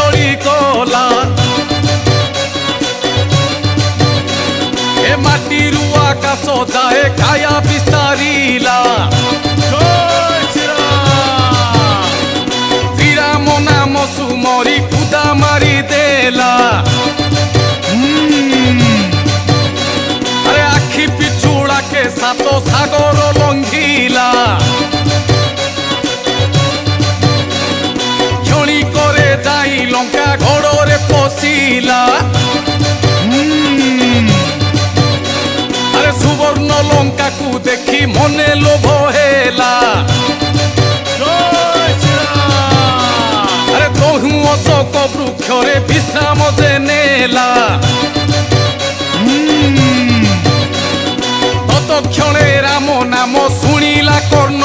ଜଳି କଲା ଏ ମାଟିରୁ ଆକାଶ ଯାଏ କାୟା ବିସ୍ତାରିଲା ଶ୍ରୀରାମ ନାମ ସୁମରି କୁଦା ମାରି ଦେଲା ଆରେ ଆଖି ପିଛୁଳାକେ ସାତ ସାଗର ଲଙ୍ଘିଲା ক্ষণিকরে যাই লঙ্কা ঘড়রে পশিলা আরে সুবর্ণ লঙ্কাকু দেখি মনে লোভ হেলা আরে তহু অশোক বৃক্ষরে বিশ্রাম যে নেলা ততক্ষণে রাম নাম শুনিলা কর্ণ